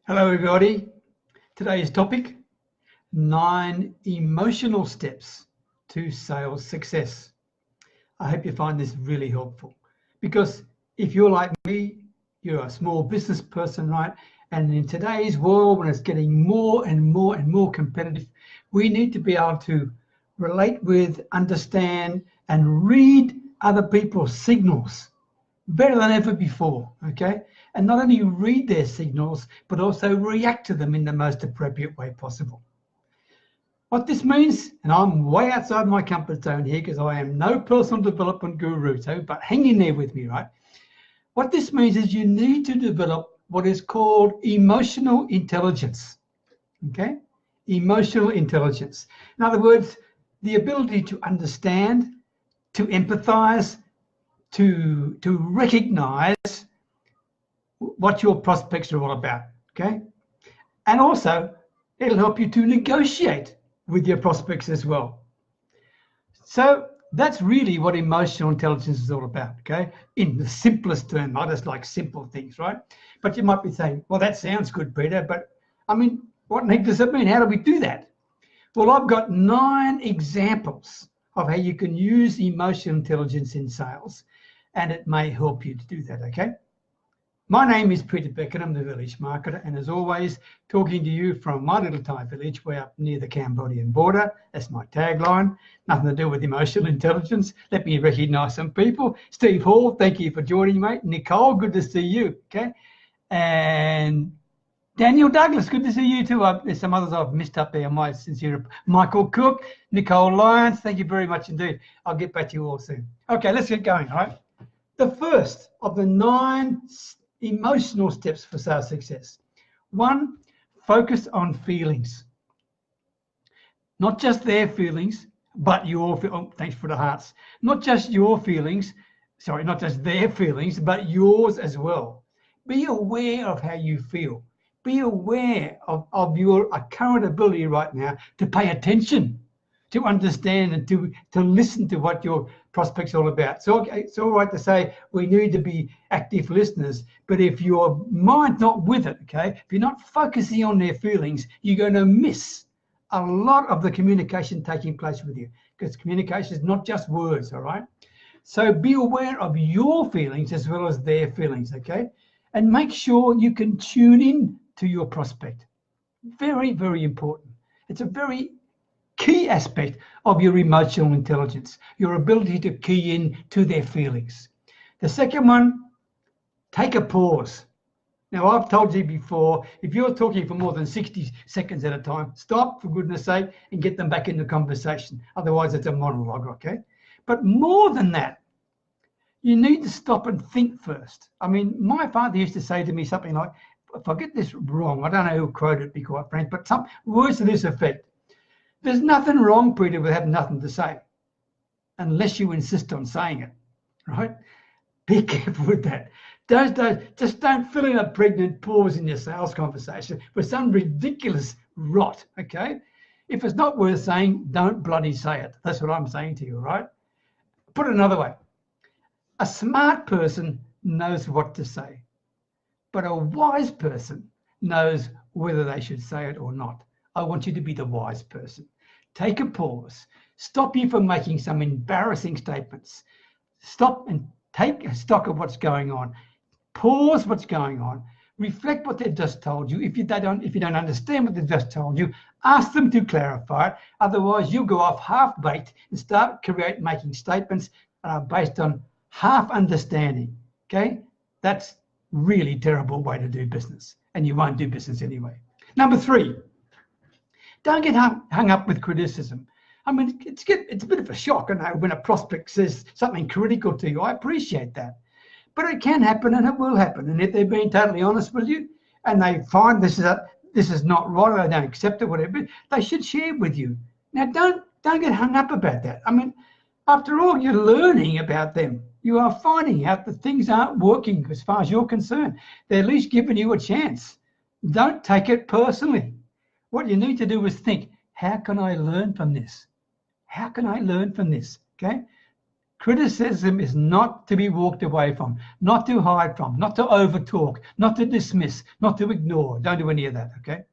Hello everybody. Today's topic, 9 emotional steps to sales success. I hope you find this really helpful because if you're like me, you're a small business person, right? And in today's world, when it's getting more and more competitive, we need to be able to relate with, understand, and read other people's signals better than ever before, okay? And not only read their signals, but also react to them in the most appropriate way possible. What this means, and I'm way outside my comfort zone here because I am no personal development guru, but hang in there with me, right? What this means is you need to develop what is called emotional intelligence, okay? Emotional intelligence. In other words, the ability to understand, to empathize, to recognize what your prospects are all about, okay? And also, it'll help you to negotiate with your prospects as well. So that's really what emotional intelligence is all about, okay? In the simplest term, I just like simple things, right? But you might be saying, well, that sounds good, Peter, but I mean, what the heck does it mean? How do we do that? Well, I've got 9 examples of how you can use emotional intelligence in sales, and it may help you to do that, okay? My name is Peter Beckenham, the village marketer, and as always, talking to you from my little Thai village way up near the Cambodian border. That's my tagline. Nothing to do with emotional intelligence. Let me recognise some people. Steve Hall, thank you for joining, mate. Nicole, good to see you, okay? And Daniel Douglas, good to see you too. There's some others I've missed up there. My sincere. Michael Cook, Nicole Lyons, thank you very much indeed. I'll get back to you all soon. Okay, let's get going, all right? The first of the 9 emotional steps for sales success. 1, focus on feelings. Not just their feelings, but your feelings. Oh, thanks for the hearts. Not just your feelings, not just their feelings, but yours as well. Be aware of how you feel. Be aware of your current ability right now to pay attention, to understand and to listen to what your prospects are all about. So it's all right to say we need to be active listeners, but if your mind's not with it, okay, if you're not focusing on their feelings, you're going to miss a lot of the communication taking place with you, because communication is not just words, all right? So be aware of your feelings as well as their feelings, okay? And make sure you can tune in to your prospect. Very, very important. It's a very key aspect of your emotional intelligence, your ability to key in to their feelings. The second one, take a pause. Now, I've told you before, if you're talking for more than 60 seconds at a time, stop, for goodness sake, and get them back in the conversation. Otherwise, it's a monologue, okay? But more than that, you need to stop and think first. I mean, my father used to say to me something like, if I get this wrong, I don't know who quoted it, be quite frank, but some words to this effect. There's nothing wrong, Peter, with having nothing to say, unless you insist on saying it, right? Be careful with that. Just don't fill in a pregnant pause in your sales conversation with some ridiculous rot, okay? If it's not worth saying, don't bloody say it. That's what I'm saying to you, right? Put it another way. A smart person knows what to say, but a wise person knows whether they should say it or not. I want you to be the wise person. Take a pause. Stop you from making some embarrassing statements. Stop and take a stock of what's going on. Pause what's going on. Reflect what they've just told you. If you don't understand what they've just told you, ask them to clarify it. Otherwise, you'll go off half-baked and start making statements that are based on half understanding. Okay? That's really terrible way to do business, and you won't do business anyway. Number 3. Don't get hung up with criticism. I mean, it's a bit of a shock, I know, when a prospect says something critical to you. I appreciate that. But it can happen and it will happen. And if they're being totally honest with you and they find this is not right, or they don't accept it, whatever, they should share with you. Now, don't get hung up about that. I mean, after all, you're learning about them. You are finding out that things aren't working as far as you're concerned. They're at least giving you a chance. Don't take it personally. What you need to do is think, how can I learn from this? How can I learn from this? Okay? Criticism is not to be walked away from, not to hide from, not to overtalk, not to dismiss, not to ignore. Don't do any of that, okay?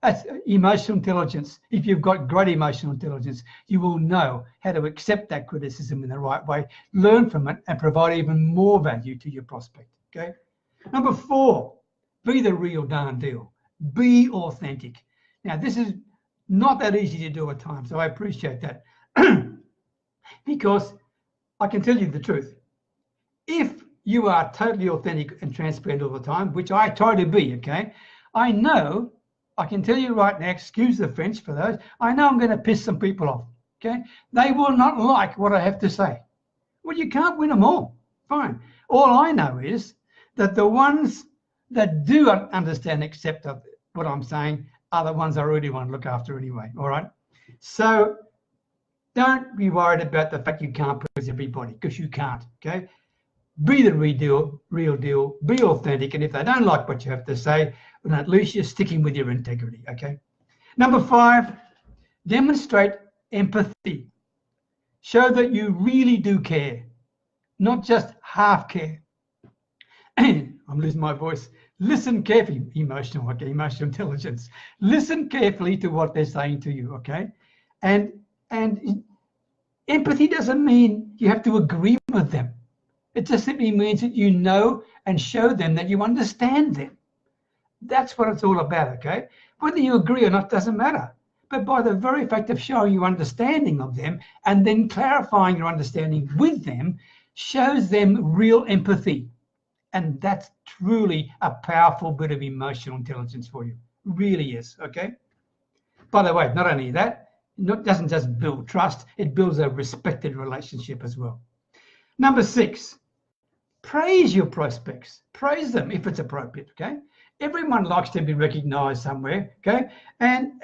That's emotional intelligence. If you've got great emotional intelligence, you will know how to accept that criticism in the right way, learn from it, and provide even more value to your prospect, okay? Number 4, be the real darn deal. Be authentic. Now, this is not that easy to do at times, so I appreciate that. Because I can tell you the truth. If you are totally authentic and transparent all the time, which I try to be, okay, I know, I can tell you right now, excuse the French for those, I know I'm going to piss some people off, okay? They will not like what I have to say. Well, you can't win them all. Fine. All I know is that the ones that do understand and accept what I'm saying are the ones I really want to look after anyway, all right? So don't be worried about the fact you can't please everybody, because you can't, okay? Be the real deal, be authentic, and if they don't like what you have to say, then at least you're sticking with your integrity, okay? Number 5, demonstrate empathy. Show that you really do care, not just half care. I'm losing my voice. Listen carefully, emotional intelligence. Listen carefully to what they're saying to you, okay? And empathy doesn't mean you have to agree with them. It just simply means that you know and show them that you understand them. That's what it's all about, okay? Whether you agree or not doesn't matter. But by the very fact of showing your understanding of them and then clarifying your understanding with them shows them real empathy. And that's truly a powerful bit of emotional intelligence for you. Really is, okay? By the way, not only that, it doesn't just build trust, it builds a respected relationship as well. Number 6, praise your prospects. Praise them if it's appropriate, okay? Everyone likes to be recognized somewhere, okay? And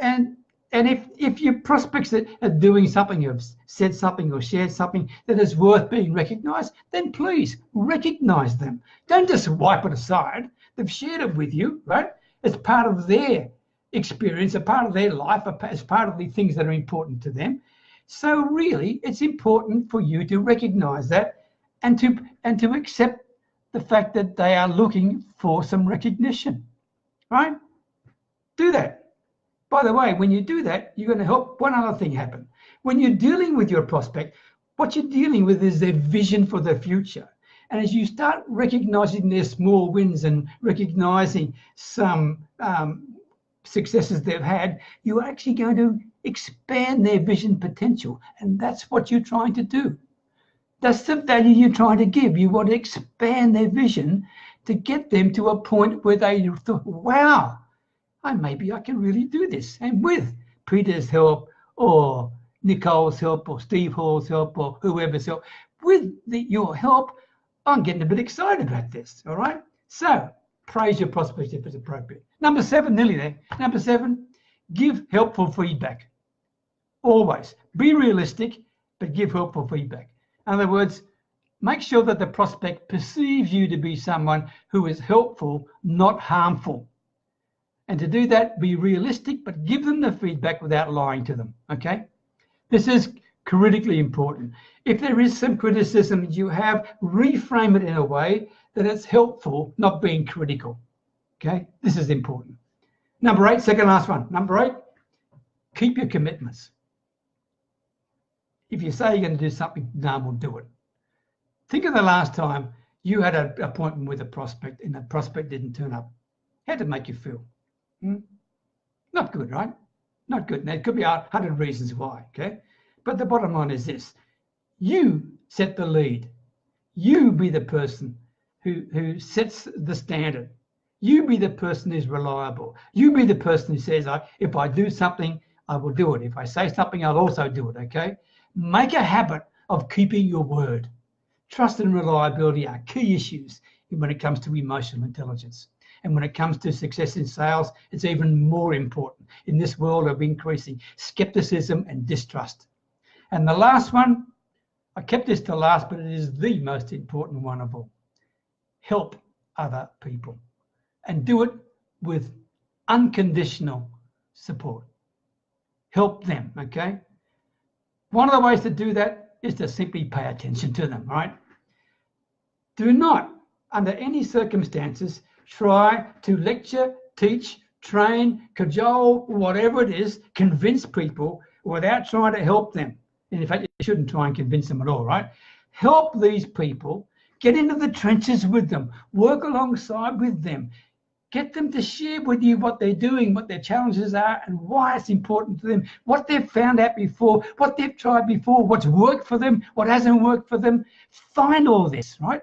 if your prospects are doing something, have said something or shared something that is worth being recognized, then please recognize them. Don't just wipe it aside. They've shared it with you, right? It's part of their experience, a part of their life, as part of the things that are important to them. So really, it's important for you to recognize that and to accept the fact that they are looking for some recognition, right? Do that. By the way, when you do that, you're going to help one other thing happen. When you're dealing with your prospect, what you're dealing with is their vision for the future. And as you start recognizing their small wins and recognizing some successes they've had, you're actually going to expand their vision potential. And that's what you're trying to do. That's the value you're trying to give. You want to expand their vision to get them to a point where they thought, wow, maybe I can really do this. And with Peter's help or Nicole's help or Steve Hall's help or whoever's help, with your help, I'm getting a bit excited about this, all right? So praise your prospects if it's appropriate. Number 7, nearly there. Number 7, give helpful feedback. Always. Be realistic, but give helpful feedback. In other words, make sure that the prospect perceives you to be someone who is helpful, not harmful. And to do that, be realistic, but give them the feedback without lying to them, okay? This is critically important. If there is some criticism you have, reframe it in a way that it's helpful, not being critical, okay? This is important. Number 8, second last one. Number 8, keep your commitments. If you say you're going to do something, we'll do it. Think of the last time you had an appointment with a prospect and the prospect didn't turn up. How did it make you feel? Not good, right? Not good. Now, there could be 100 reasons why, okay? But the bottom line is this. You set the lead. You be the person who sets the standard. You be the person who's reliable. You be the person who says, if I do something, I will do it. If I say something, I'll also do it, okay? Make a habit of keeping your word. Trust and reliability are key issues when it comes to emotional intelligence. And when it comes to success in sales, it's even more important in this world of increasing skepticism and distrust. And the last one, I kept this to last, but it is the most important one of all. Help other people and do it with unconditional support. Help them, okay? One of the ways to do that is to simply pay attention to them, right? Do not, under any circumstances, try to lecture, teach, train, cajole, whatever it is, convince people without trying to help them. And in fact, you shouldn't try and convince them at all, right? Help these people, get into the trenches with them, work alongside with them, get them to share with you what they're doing, what their challenges are, and why it's important to them, what they've found out before, what they've tried before, what's worked for them, what hasn't worked for them. Find all this, right?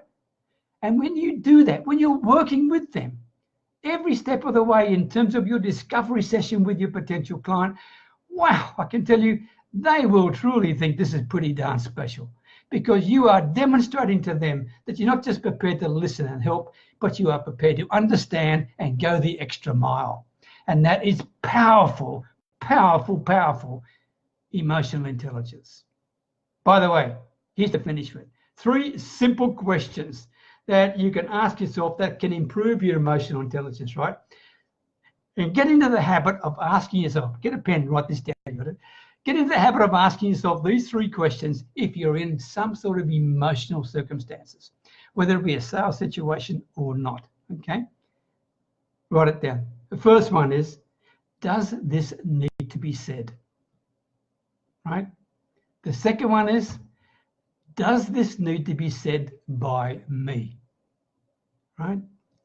And when you do that, when you're working with them, every step of the way in terms of your discovery session with your potential client, wow, I can tell you, they will truly think this is pretty darn special, because you are demonstrating to them that you're not just prepared to listen and help, but you are prepared to understand and go the extra mile. And that is powerful, powerful, powerful emotional intelligence. By the way, here's to finish with 3 simple questions that you can ask yourself that can improve your emotional intelligence, right? And get into the habit of asking yourself, get a pen, write this down, you got it? Get into the habit of asking yourself these 3 questions if you're in some sort of emotional circumstances, whether it be a sales situation or not, okay? Write it down. The first one is, does this need to be said, right? The second one is, does this need to be said by me, right?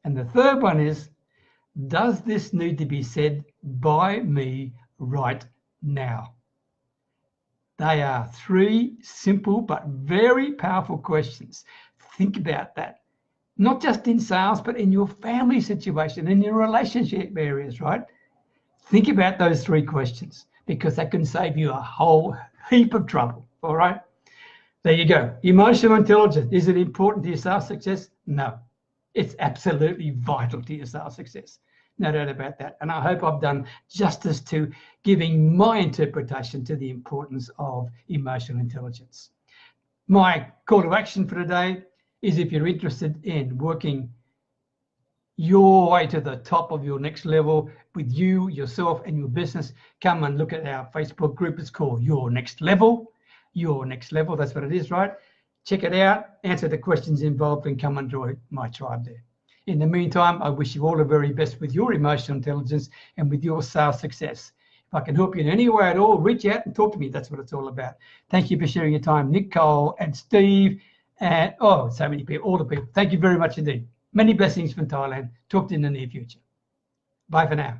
And the third one is, does this need to be said by me right now? They are 3 simple but very powerful questions. Think about that. Not just in sales, but in your family situation, in your relationship areas, right? Think about those 3 questions, because that can save you a whole heap of trouble, all right? There you go. Emotional intelligence. Is it important to your sales success? No. It's absolutely vital to your sales success. No doubt about that. And I hope I've done justice to giving my interpretation to the importance of emotional intelligence. My call to action for today is, if you're interested in working your way to the top of your next level with you, yourself, and your business, come and look at our Facebook group. It's called Your Next Level. Your Next Level, that's what it is, right? Check it out, answer the questions involved, and come and join my tribe there. In the meantime, I wish you all the very best with your emotional intelligence and with your sales success. If I can help you in any way at all, reach out and talk to me. That's what it's all about. Thank you for sharing your time, Nick, Cole, and Steve, and so many people, all the people. Thank you very much indeed. Many blessings from Thailand. Talk to you in the near future. Bye for now.